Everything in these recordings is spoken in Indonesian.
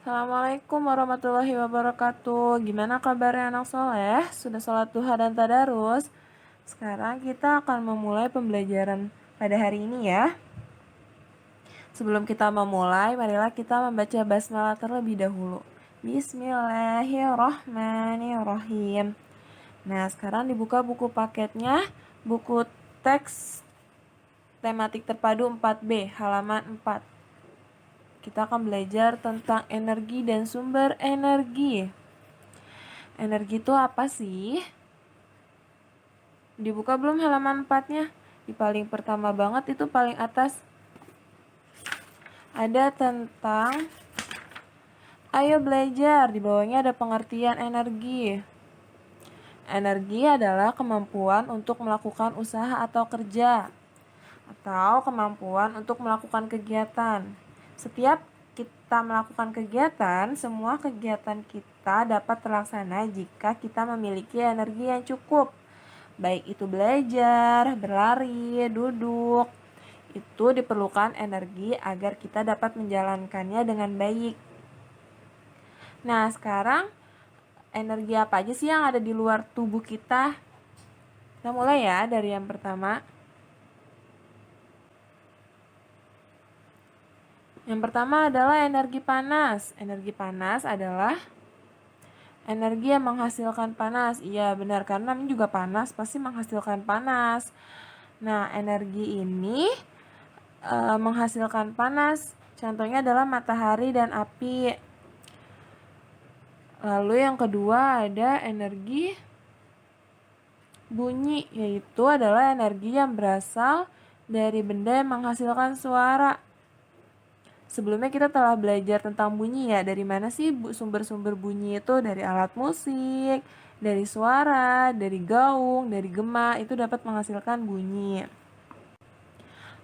Assalamualaikum warahmatullahi wabarakatuh. Gimana kabarnya anak soleh? Sudah sholat duha dan tadarus? Sekarang kita akan memulai pembelajaran pada hari ini ya. Sebelum kita memulai, marilah kita membaca basmalah terlebih dahulu. Bismillahirrohmanirrohim. Nah, sekarang dibuka buku paketnya, buku teks tematik terpadu 4B, halaman 4. Kita akan belajar tentang energi dan sumber energi. Energi itu apa sih? Dibuka belum halaman 4-nya? Di paling pertama banget itu paling atas. Ada tentang ayo belajar. Di bawahnya ada pengertian energi. Energi adalah kemampuan untuk melakukan usaha atau kerja, atau kemampuan untuk melakukan kegiatan. Setiap kita melakukan kegiatan, semua kegiatan kita dapat terlaksana jika kita memiliki energi yang cukup. Baik itu belajar, berlari, duduk, itu diperlukan energi agar kita dapat menjalankannya dengan baik. Nah, sekarang energi apa aja sih yang ada di luar tubuh kita? Kita mulai ya dari yang pertama. Yang pertama adalah energi panas. Energi panas adalah energi yang menghasilkan panas. Iya benar, karena namanya juga panas, pasti menghasilkan panas. Nah, energi ini menghasilkan panas. Contohnya adalah matahari dan api. Lalu yang kedua ada energi bunyi, yaitu adalah energi yang berasal dari benda yang menghasilkan suara. Sebelumnya kita telah belajar tentang bunyi ya. Dari mana sih sumber-sumber bunyi itu? Dari alat musik, dari suara, dari gaung, dari gema, itu dapat menghasilkan bunyi.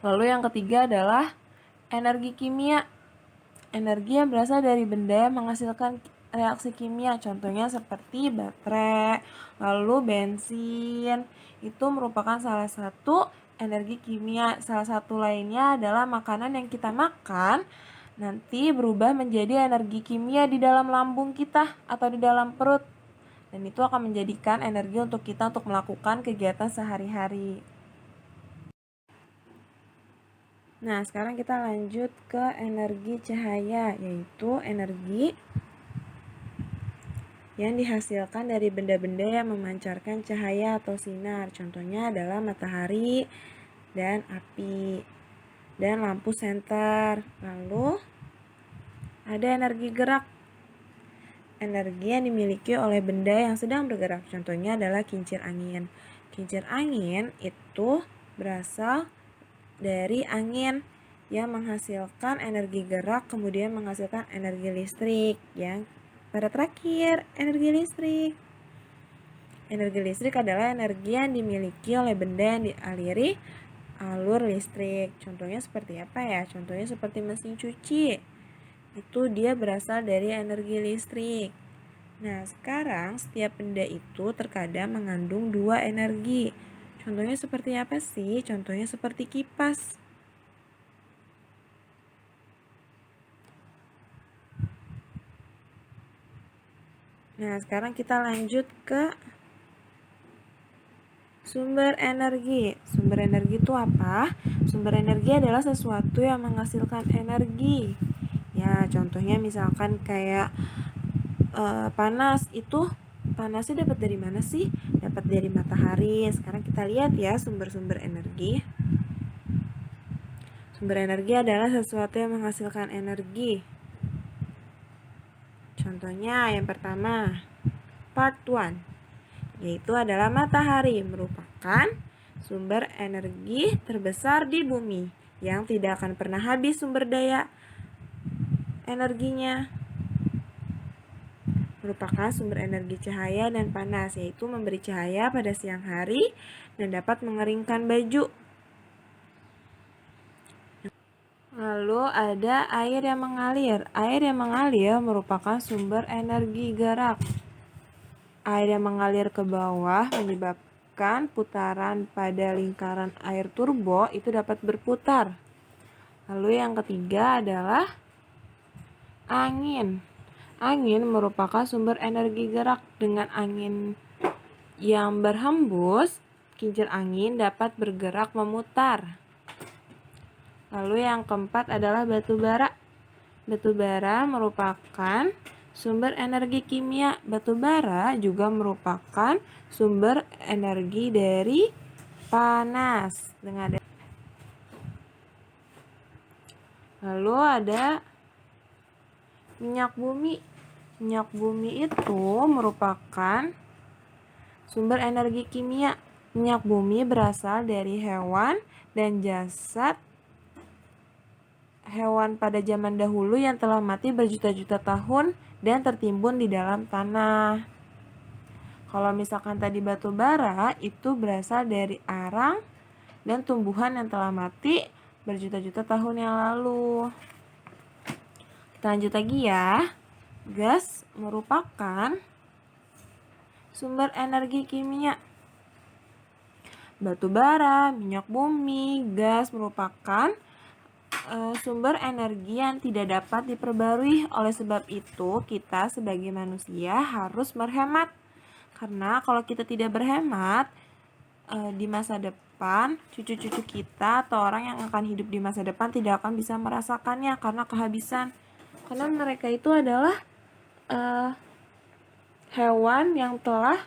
Lalu yang ketiga adalah energi kimia. Energi yang berasal dari benda yang menghasilkan reaksi kimia. Contohnya seperti baterai, lalu bensin. Itu merupakan salah satu energi kimia. Salah satu lainnya adalah makanan yang kita makan nanti berubah menjadi energi kimia di dalam lambung kita atau di dalam perut. Dan itu akan menjadikan energi untuk kita untuk melakukan kegiatan sehari-hari. Nah, sekarang kita lanjut ke energi cahaya, yaitu energi yang dihasilkan dari benda-benda yang memancarkan cahaya atau sinar. Contohnya adalah matahari dan api dan lampu senter. Lalu ada energi gerak. Energi yang dimiliki oleh benda yang sedang bergerak. Contohnya adalah kincir angin. Kincir angin itu berasal dari angin yang menghasilkan energi gerak, kemudian menghasilkan energi listrik. Yang pada terakhir, energi listrik. Energi listrik adalah energi yang dimiliki oleh benda yang dialiri alur listrik. Contohnya seperti apa ya? Contohnya seperti mesin cuci. Itu dia berasal dari energi listrik. Nah, sekarang setiap benda itu terkadang mengandung dua energi. Contohnya seperti apa sih? Contohnya seperti kipas. Nah, sekarang kita lanjut ke sumber energi. Sumber energi itu apa? Sumber energi adalah sesuatu yang menghasilkan energi. Ya, contohnya misalkan kayak panas. Itu panasnya dapat dari mana sih? Dapat dari matahari. Sekarang kita lihat ya sumber-sumber energi. Sumber energi adalah sesuatu yang menghasilkan energi. Contohnya yang pertama, part 1, yaitu adalah matahari, merupakan sumber energi terbesar di bumi yang tidak akan pernah habis sumber daya energinya. Merupakan sumber energi cahaya dan panas, yaitu memberi cahaya pada siang hari dan dapat mengeringkan baju. Lalu ada air yang mengalir. Air yang mengalir merupakan sumber energi gerak. Air yang mengalir ke bawah menyebabkan putaran pada lingkaran air turbo itu dapat berputar. Lalu yang ketiga adalah Angin. Angin merupakan sumber energi gerak. Dengan angin yang berhembus, kincir angin dapat bergerak memutar. Lalu yang keempat adalah batu bara. Batu bara merupakan sumber energi kimia. Batu bara juga merupakan sumber energi dari panas. Lalu ada minyak bumi. Minyak bumi itu merupakan sumber energi kimia. Minyak bumi berasal dari hewan dan jasad hewan pada zaman dahulu yang telah mati berjuta-juta tahun dan tertimbun di dalam tanah. Kalau misalkan tadi batu bara itu berasal dari arang dan tumbuhan yang telah mati berjuta-juta tahun yang lalu. Kita lanjut lagi ya. Gas merupakan sumber energi kimia. Batu bara, minyak bumi, gas merupakan sumber energi yang tidak dapat diperbarui. Oleh sebab itu, kita sebagai manusia harus berhemat. Karena kalau kita tidak berhemat, di masa depan, cucu-cucu kita atau orang yang akan hidup di masa depan tidak akan bisa merasakannya karena kehabisan. Karena mereka itu adalah hewan yang telah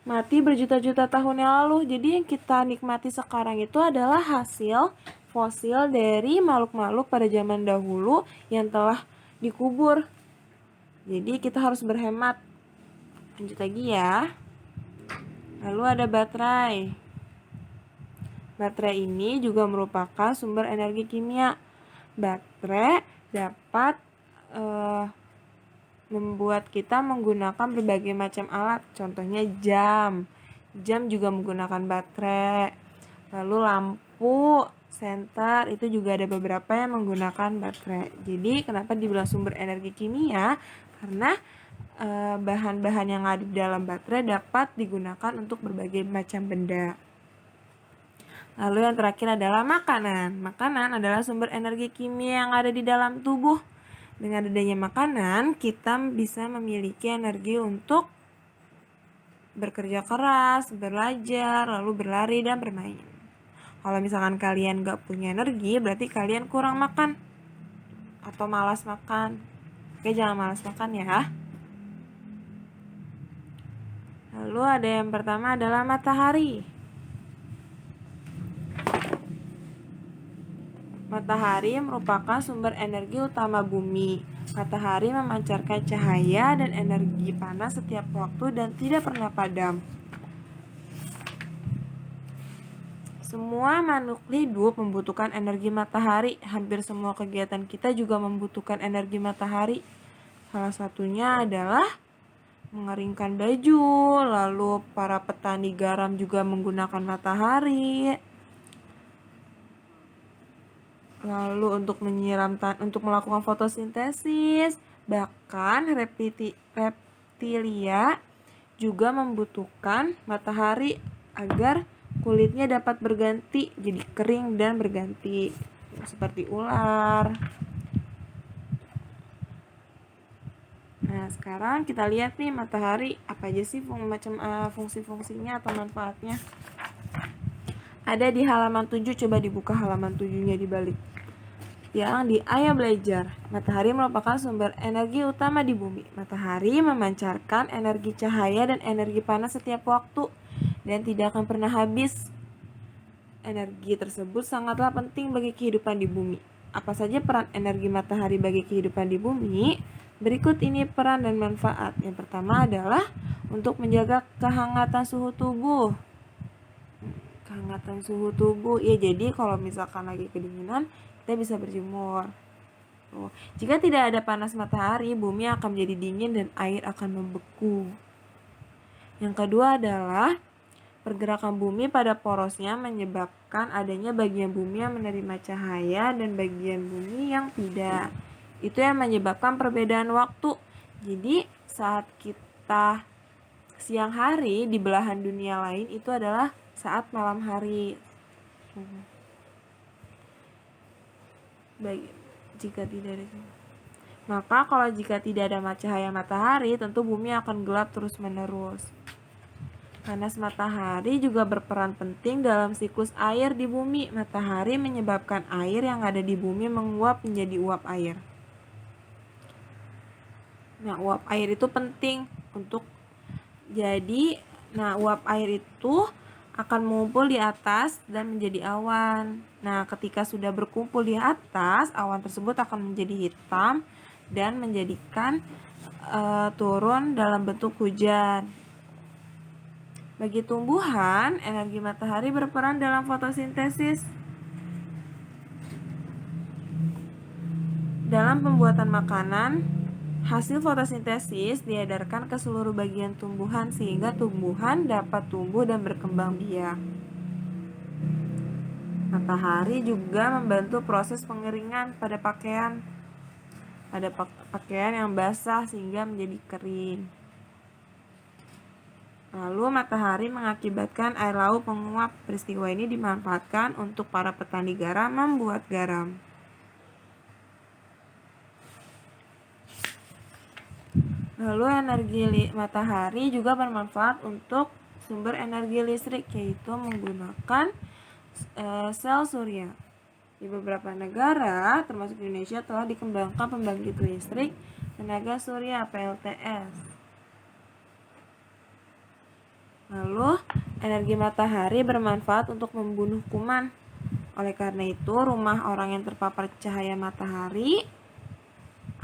mati berjuta-juta tahun yang lalu. Jadi yang kita nikmati sekarang itu adalah hasil fosil dari makhluk-makhluk pada zaman dahulu yang telah dikubur. Jadi kita harus berhemat. Lanjut lagi ya. Lalu ada baterai. Baterai ini juga merupakan sumber energi kimia. Baterai dapat membuat kita menggunakan berbagai macam alat. Contohnya jam. Jam juga menggunakan baterai. Lalu lampu, senter, itu juga ada beberapa yang menggunakan baterai. Jadi kenapa dibilang sumber energi kimia? Karena bahan-bahan yang ada di dalam baterai dapat digunakan untuk berbagai macam benda. Lalu yang terakhir adalah makanan. Makanan adalah sumber energi kimia yang ada di dalam tubuh. Dengan adanya makanan, kita bisa memiliki energi untuk bekerja keras, belajar, lalu berlari dan bermain. Kalau misalkan kalian gak punya energi, berarti kalian kurang makan atau malas makan. Oke, jangan malas makan ya. Lalu ada yang pertama adalah matahari. Matahari merupakan sumber energi utama bumi. Matahari memancarkan cahaya dan energi panas setiap waktu dan tidak pernah padam. Semua makhluk hidup membutuhkan energi matahari. Hampir semua kegiatan kita juga membutuhkan energi matahari. Salah satunya adalah mengeringkan baju, lalu para petani garam juga menggunakan matahari. Lalu untuk menyiram untuk melakukan fotosintesis, bahkan reptilia juga membutuhkan matahari agar kulitnya dapat berganti jadi kering dan berganti, seperti ular. Nah, sekarang kita lihat nih matahari apa aja sih fungsi-fungsinya atau manfaatnya. Ada di halaman 7, coba dibuka halaman 7-nya dibalik. Yang di Ayo Belajar. Matahari merupakan sumber energi utama di bumi. Matahari memancarkan energi cahaya dan energi panas setiap waktu dan tidak akan pernah habis. Energi tersebut sangatlah penting bagi kehidupan di bumi. Apa saja peran energi matahari bagi kehidupan di bumi? Berikut ini peran dan manfaat. Yang pertama adalah untuk menjaga kehangatan suhu tubuh. Kehangatan suhu tubuh, ya jadi kalau misalkan lagi kedinginan, kita bisa berjemur. Jika tidak ada panas matahari, bumi akan menjadi dingin dan air akan membeku. Yang kedua adalah pergerakan bumi pada porosnya menyebabkan adanya bagian bumi yang menerima cahaya dan bagian bumi yang tidak. Itu yang menyebabkan perbedaan waktu. Jadi saat kita siang hari di belahan dunia lain itu adalah saat malam hari. Jika tidak ada Maka kalau jika tidak ada cahaya matahari, tentu bumi akan gelap terus-menerus. Panas matahari juga berperan penting dalam siklus air di bumi. Matahari menyebabkan air yang ada di bumi menguap menjadi uap air. Nah, uap air itu penting untuk uap air itu akan mengumpul di atas dan menjadi awan. Nah, ketika sudah berkumpul di atas, awan tersebut akan menjadi hitam dan menjadikan turun dalam bentuk hujan. Bagi tumbuhan, energi matahari berperan dalam fotosintesis. Dalam pembuatan makanan, hasil fotosintesis diedarkan ke seluruh bagian tumbuhan sehingga tumbuhan dapat tumbuh dan berkembang biak. Matahari juga membantu proses pengeringan pada pakaian yang basah sehingga menjadi kering. Lalu matahari mengakibatkan air laut menguap. Peristiwa ini dimanfaatkan untuk para petani garam membuat garam. Lalu energi matahari juga bermanfaat untuk sumber energi listrik, yaitu menggunakan sel surya. Di beberapa negara, termasuk Indonesia, telah dikembangkan pembangkit listrik tenaga surya PLTS. Lalu, energi matahari bermanfaat untuk membunuh kuman. Oleh karena itu, rumah orang yang terpapar cahaya matahari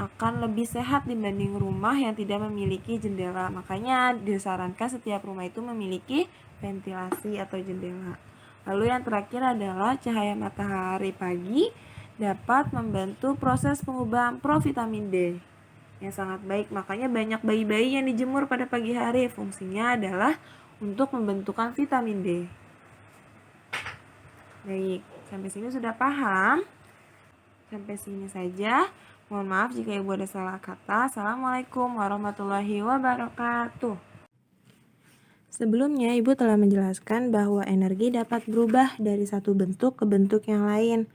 akan lebih sehat dibanding rumah yang tidak memiliki jendela. Makanya disarankan setiap rumah itu memiliki ventilasi atau jendela. Lalu yang terakhir adalah cahaya matahari pagi dapat membantu proses pengubahan provitamin D yang sangat baik. Makanya banyak bayi-bayi yang dijemur pada pagi hari. Fungsinya adalah untuk membentukkan vitamin D. Baik, sampai sini sudah paham? Sampai sini saja. Mohon maaf jika ibu ada salah kata. Assalamualaikum warahmatullahi wabarakatuh. Sebelumnya ibu telah menjelaskan bahwa energi dapat berubah dari satu bentuk ke bentuk yang lain.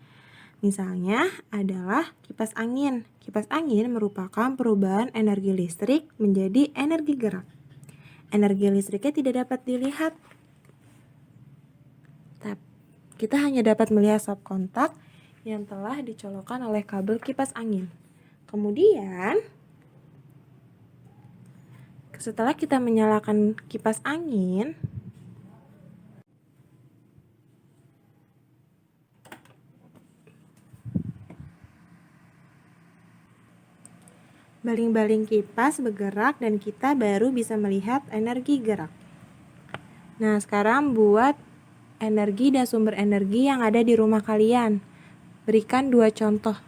Misalnya adalah kipas angin. Kipas angin merupakan perubahan energi listrik menjadi energi gerak. Energi listriknya tidak dapat dilihat. Kita hanya dapat melihat stop kontak yang telah dicolokkan oleh kabel kipas angin. Kemudian, setelah kita menyalakan kipas angin, baling-baling kipas bergerak dan kita baru bisa melihat energi gerak. Nah, sekarang buat energi dan sumber energi yang ada di rumah kalian. Berikan 2 contoh.